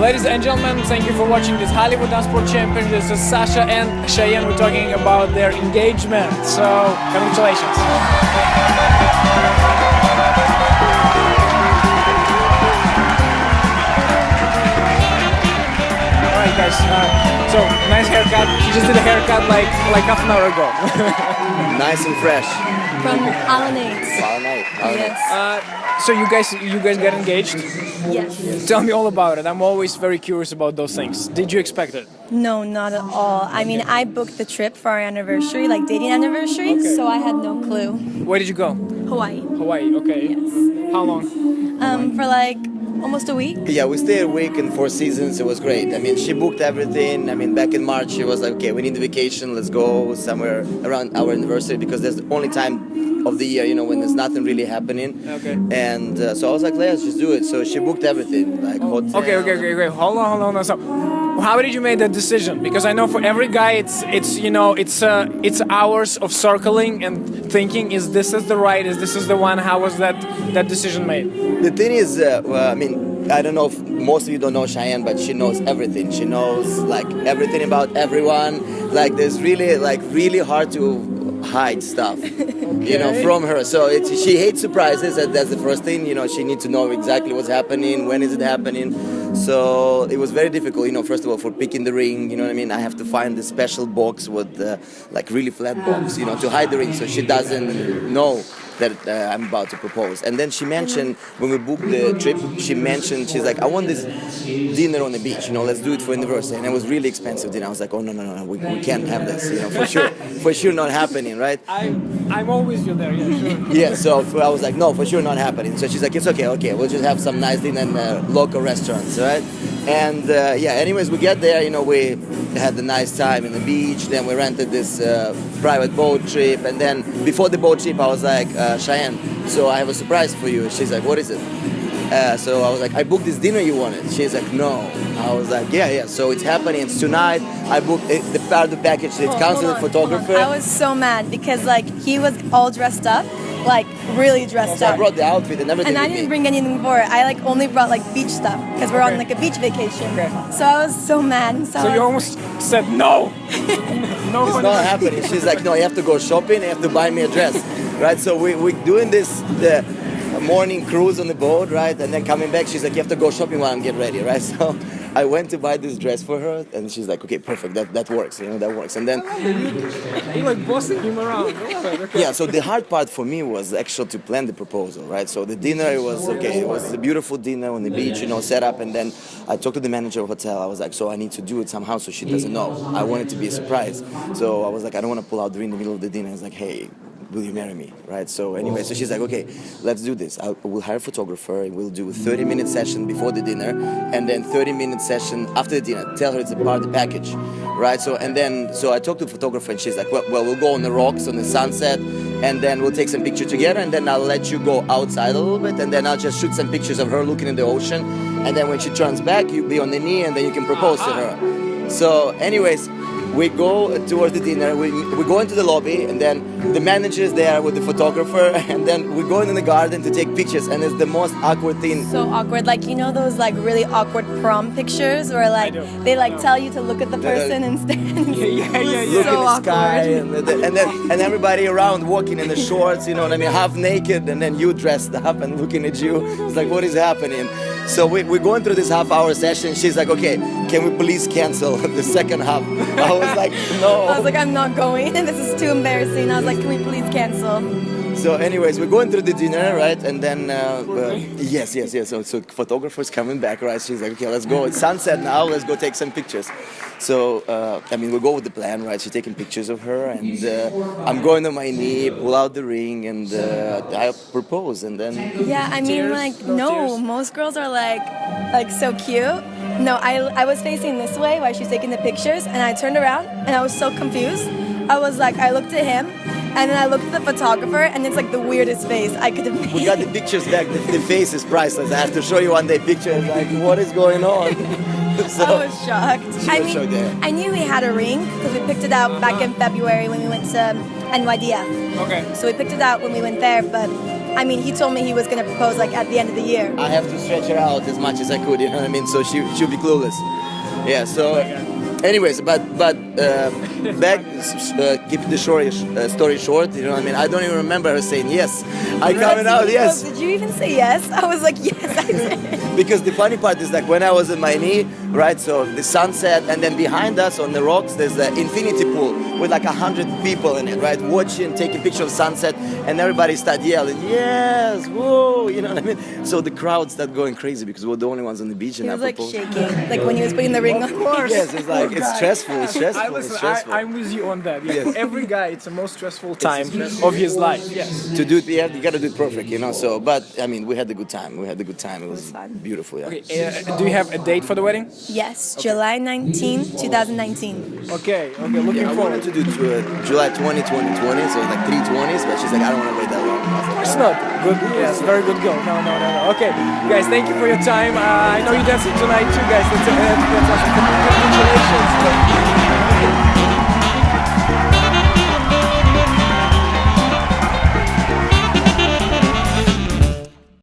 Ladies and gentlemen, thank you for watching this Hollywood Dancesport Championships. This is Sasha and Cheyenne. We're talking about their engagement. So, congratulations. Alright guys, so nice haircut. She just did a haircut like half an hour ago. Nice and fresh. From Alnate. So you guys got engaged? Yes. Tell me all about it. I'm always very curious about those things. Did you expect it? No, not at all. I mean, I booked the trip for our anniversary, like dating anniversary, so I had no clue. Where did you go? Hawaii. Hawaii, okay. Yes. How long? For like almost a week. Yeah, we stayed a week and 4 seasons. It was great. I mean, she booked everything. I mean, back in March, she was like, okay, we need a vacation. Let's go somewhere around our anniversary because that's the only time of the year, you know, when there's nothing really happening. Okay. And so I was like, let's just do it. So she booked everything, like hotel. Okay. Hold on. So, how did you make that decision? Because I know for every guy, it's hours of circling and thinking, is this the right? Is this the one? How was that decision made? The thing is, I mean, I don't know if most of you don't know Cheyenne, but she knows everything. She knows like everything about everyone. Like there's really hard to hide stuff, you know, from her. So she hates surprises. That's the first thing. You know, she needs to know exactly what's happening, when is it happening. So it was very difficult, you know, first of all, for picking the ring, you know what I mean? I have to find the special box with like really flat box, you know, to hide the ring so she doesn't know that I'm about to propose. And then she mentioned, when we booked the trip, she's like, I want this dinner on the beach, you know, let's do it for anniversary. And it was really expensive dinner. I was like, oh, no, we can't have this, you know, for sure not happening, right? I'm always you there, yeah, sure. Yeah, so I was like, no, for sure not happening. So she's like, it's okay, we'll just have some nice dinner in local restaurants, right? And anyways, we get there, you know, we had a nice time in the beach, then we rented this private boat trip, and then before the boat trip, I was like, Cheyenne, so I have a surprise for you. She's like, what is it? So I was like, I booked this dinner you wanted. She's like, no. I was like, yeah, so it's happening, it's tonight. I booked the part of the package, it counts with the photographer. I was so mad because like he was all dressed up, like really dressed up. I brought the outfit and everything. And I didn't bring anything for it. I like only brought like beach stuff because we're on like a beach vacation. Okay. So I was so mad. So you almost said no. No, it's not happening. She's like, no, you have to go shopping, you have to buy me a dress, right? So we're doing the morning cruise on the boat, right? And then coming back, she's like, you have to go shopping while I'm getting ready, right? So I went to buy this dress for her, and she's like, okay, perfect, that works, you know, that works. And then you're like bossing him around. Okay. Yeah, so the hard part for me was actually to plan the proposal, right? So the dinner, it was a beautiful dinner on the beach, you know, set up, and then I talked to the manager of the hotel. I was like, so I need to do it somehow so she doesn't know. I want it to be a surprise. So I was like, I don't want to pull out during the middle of the dinner. I was like, hey, will you marry me, right? So anyway, so she's like, okay, let's do this. We'll hire a photographer, and we'll do a 30-minute session before the dinner, and then 30-minute session after the dinner. Tell her it's a part of the package, right? So I talked to the photographer, and she's like, well, we'll go on the rocks on the sunset, and then we'll take some pictures together, and then I'll let you go outside a little bit, and then I'll just shoot some pictures of her looking in the ocean, and then when she turns back, you'll be on the knee, and then you can propose to her. So anyways, we go towards the dinner, we go into the lobby, and then the manager is there with the photographer, and then we go into the garden to take pictures, and it's the most awkward thing. So awkward, like, you know those like really awkward prom pictures where like they like tell you to look at the person and stand. Yeah. Look So in the sky, awkward. and everybody around walking in the shorts, you know what I mean, half naked, and then you dressed up and looking at you. It's like, what is happening? So we're going through this half-hour session. She's like, okay, can we please cancel the second half? I was like, no. I was like, I'm not going. This is too embarrassing. I was like, can we please cancel? So anyways, we're going through the dinner, right? And then, yes. So photographer's coming back, right? She's like, okay, let's go. It's sunset now. Let's go take some pictures. So, we go with the plan, right? She's taking pictures of her, and I'm going on my knee, pull out the ring, and I propose, and then... Yeah, I mean, tears? Most girls are like so cute. No, I was facing this way while she's taking the pictures, and I turned around, and I was so confused. I was like, I looked at him, and then I looked at the photographer, and it's like the weirdest face I could have made. We got the pictures back. The face is priceless. I have to show you one day pictures. Like, what is going on? So, I was shocked. I knew he had a ring because we picked it out back in February when we went to NYDF. Okay. So we picked it out when we went there, but I mean, he told me he was going to propose like at the end of the year. I have to stretch her out as much as I could, you know what I mean? So she'll be clueless. Yeah, so... Anyways, but back, keep the story short, you know what I mean? I don't even remember her saying yes. I coming out, yes. Did you even say yes? I was like, yes, I did. Because the funny part is like when I was in my knee, right, so the sunset, and then behind us on the rocks, there's the infinity pool with like 100 people in it, right, watching, taking pictures of sunset, and everybody start yelling, yes, whoa, you know what I mean? So the crowd started going crazy because we're the only ones on the beach. He was like shaking, like when he was putting the ring on. Of course. Yes, it's like, it's stressful, it's stressful, Listen, it's stressful. I'm with you on that. Yes. For every guy, it's the most stressful time of his life. Yes. To do it, you gotta do it perfect, you know. So, but I mean, we had a good time. It was fun. beautiful. Yeah. Okay. Do you have a date for the wedding? Yes, July 19, 2019. Okay. Looking I forward. wanted to do July 20, 2020, so like 3/20s, but she's like, I don't want to wait that long. Of course not. Good. Yes. Very good girl. No. Okay, guys. Thank you for your time. I know you're dancing tonight too, guys. That's awesome. Congratulations.